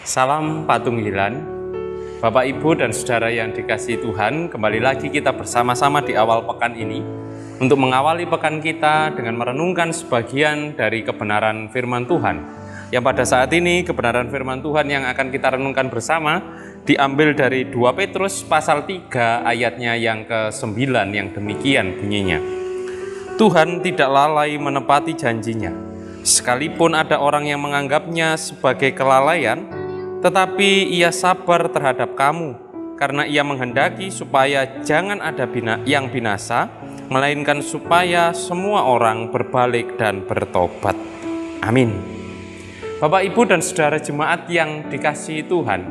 Salam Patunggilan, Bapak Ibu dan Saudara yang dikasihi Tuhan, kembali lagi kita bersama-sama di awal pekan ini untuk mengawali pekan kita dengan merenungkan sebagian dari kebenaran firman Tuhan. Yang pada saat ini kebenaran firman Tuhan yang akan kita renungkan bersama diambil dari 2 Petrus pasal 3 ayatnya yang ke-9 yang demikian bunyinya. Tuhan tidak lalai menepati janjinya, sekalipun ada orang yang menganggapnya sebagai kelalaian, tetapi ia sabar terhadap kamu, karena ia menghendaki supaya jangan ada yang binasa, melainkan supaya semua orang berbalik dan bertobat. Amin. Bapak, Ibu, dan Saudara jemaat yang dikasihi Tuhan,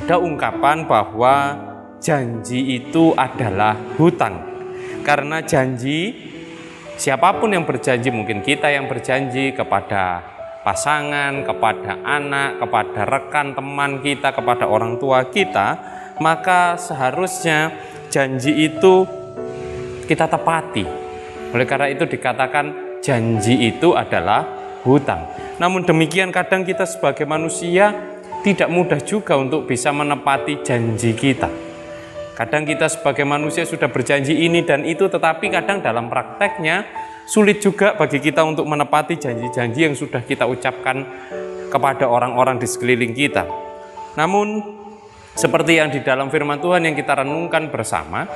ada ungkapan bahwa janji itu adalah hutang. Karena janji, siapapun yang berjanji, mungkin kita yang berjanji kepada pasangan, kepada anak, kepada rekan teman kita, kepada orang tua kita, maka seharusnya janji itu kita tepati. Oleh karena itu dikatakan janji itu adalah hutang. Namun demikian kadang kita sebagai manusia tidak mudah juga untuk bisa menepati janji kita. Kadang kita sebagai manusia sudah berjanji ini dan itu, tetapi kadang dalam prakteknya sulit juga bagi kita untuk menepati janji-janji yang sudah kita ucapkan kepada orang-orang di sekeliling kita. Namun, seperti yang di dalam firman Tuhan yang kita renungkan bersama,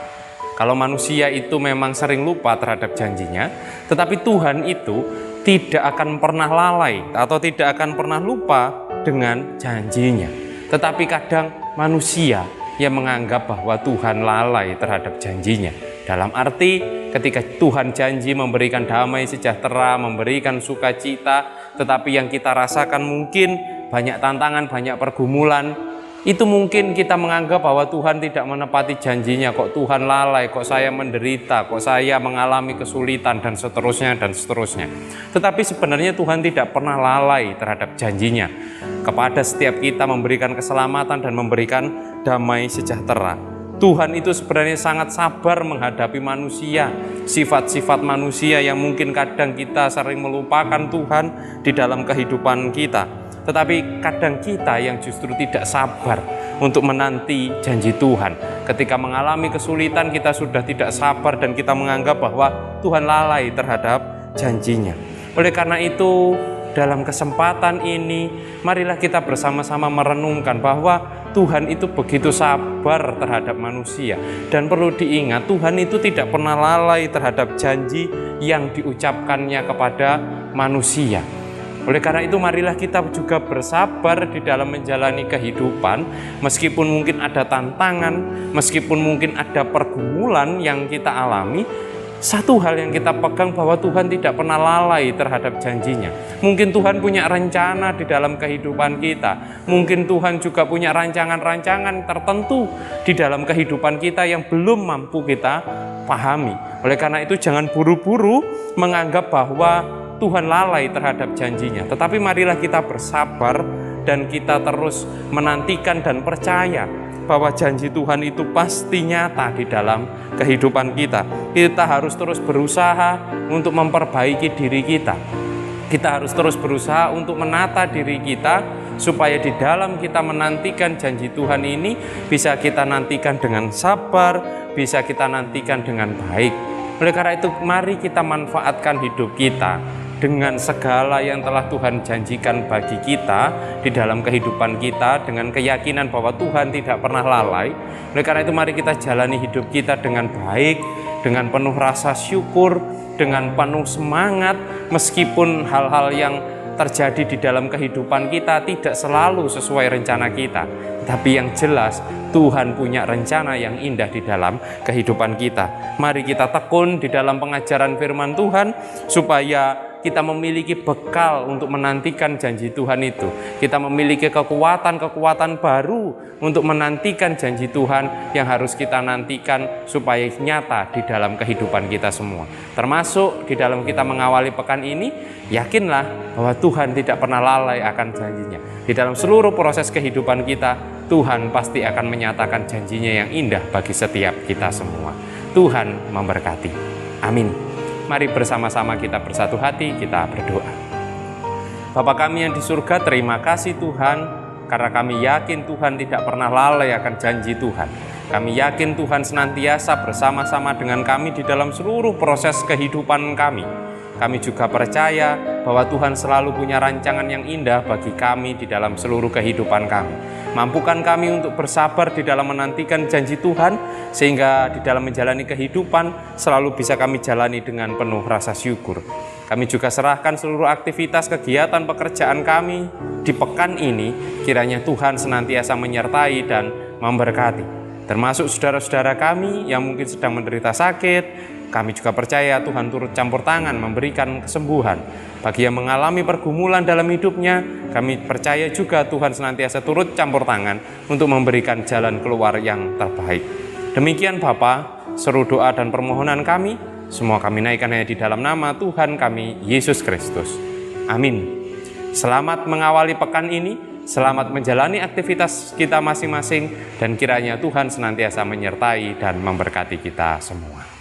kalau manusia itu memang sering lupa terhadap janjinya, tetapi Tuhan itu tidak akan pernah lalai atau tidak akan pernah lupa dengan janjinya. Tetapi kadang manusia yang menganggap bahwa Tuhan lalai terhadap janjinya. Dalam arti ketika Tuhan janji memberikan damai sejahtera, memberikan sukacita, tetapi yang kita rasakan mungkin banyak tantangan, banyak pergumulan, itu mungkin kita menganggap bahwa Tuhan tidak menepati janjinya, kok Tuhan lalai, kok saya menderita, kok saya mengalami kesulitan, dan seterusnya, dan seterusnya. Tetapi sebenarnya Tuhan tidak pernah lalai terhadap janjinya kepada setiap kita, memberikan keselamatan dan memberikan damai sejahtera. Tuhan itu sebenarnya sangat sabar menghadapi manusia, sifat-sifat manusia yang mungkin kadang kita sering melupakan Tuhan di dalam kehidupan kita. Tetapi kadang kita yang justru tidak sabar untuk menanti janji Tuhan. Ketika mengalami kesulitan kita sudah tidak sabar dan kita menganggap bahwa Tuhan lalai terhadap janjinya. Oleh karena itu dalam kesempatan ini marilah kita bersama-sama merenungkan bahwa Tuhan itu begitu sabar terhadap manusia. Dan perlu diingat, Tuhan itu tidak pernah lalai terhadap janji yang diucapkannya kepada manusia. Oleh karena itu marilah kita juga bersabar di dalam menjalani kehidupan. Meskipun mungkin ada tantangan, meskipun mungkin ada pergumulan yang kita alami, satu hal yang kita pegang bahwa Tuhan tidak pernah lalai terhadap janjinya. Mungkin Tuhan punya rencana di dalam kehidupan kita. Mungkin Tuhan juga punya rancangan-rancangan tertentu di dalam kehidupan kita yang belum mampu kita pahami. Oleh karena itu jangan buru-buru menganggap bahwa Tuhan lalai terhadap janjinya. Tetapi marilah kita bersabar dan kita terus menantikan dan percaya bahwa janji Tuhan itu pasti nyata di dalam kehidupan kita. Kita harus terus berusaha untuk memperbaiki diri kita. Kita harus terus berusaha untuk menata diri kita supaya di dalam kita menantikan janji Tuhan ini bisa kita nantikan dengan sabar, bisa kita nantikan dengan baik. Oleh karena itu mari kita manfaatkan hidup kita dengan segala yang telah Tuhan janjikan bagi kita di dalam kehidupan kita, dengan keyakinan bahwa Tuhan tidak pernah lalai. Oleh karena itu mari kita jalani hidup kita dengan baik, dengan penuh rasa syukur, dengan penuh semangat, meskipun hal-hal yang terjadi di dalam kehidupan kita tidak selalu sesuai rencana kita. Tapi yang jelas Tuhan punya rencana yang indah di dalam kehidupan kita. Mari kita tekun di dalam pengajaran firman Tuhan supaya kita memiliki bekal untuk menantikan janji Tuhan itu. Kita memiliki kekuatan-kekuatan baru untuk menantikan janji Tuhan yang harus kita nantikan supaya nyata di dalam kehidupan kita semua. Termasuk di dalam kita mengawali pekan ini, yakinlah bahwa Tuhan tidak pernah lalai akan janjinya. Di dalam seluruh proses kehidupan kita, Tuhan pasti akan menyatakan janjinya yang indah bagi setiap kita semua. Tuhan memberkati. Amin. Mari bersama-sama kita bersatu hati, kita berdoa. Bapa kami yang di surga, terima kasih Tuhan karena kami yakin Tuhan tidak pernah lalai akan janji Tuhan. Kami yakin Tuhan senantiasa bersama-sama dengan kami di dalam seluruh proses kehidupan kami. Kami juga percaya bahwa Tuhan selalu punya rancangan yang indah bagi kami di dalam seluruh kehidupan kami. Mampukan kami untuk bersabar di dalam menantikan janji Tuhan, sehingga di dalam menjalani kehidupan selalu bisa kami jalani dengan penuh rasa syukur. Kami juga serahkan seluruh aktivitas kegiatan pekerjaan kami di pekan ini, kiranya Tuhan senantiasa menyertai dan memberkati. Termasuk saudara-saudara kami yang mungkin sedang menderita sakit, kami juga percaya Tuhan turut campur tangan memberikan kesembuhan. Bagi yang mengalami pergumulan dalam hidupnya, kami percaya juga Tuhan senantiasa turut campur tangan untuk memberikan jalan keluar yang terbaik. Demikian Bapa, seru doa dan permohonan kami, semua kami naikkan hanya di dalam nama Tuhan kami, Yesus Kristus. Amin. Selamat mengawali pekan ini, selamat menjalani aktivitas kita masing-masing, dan kiranya Tuhan senantiasa menyertai dan memberkati kita semua.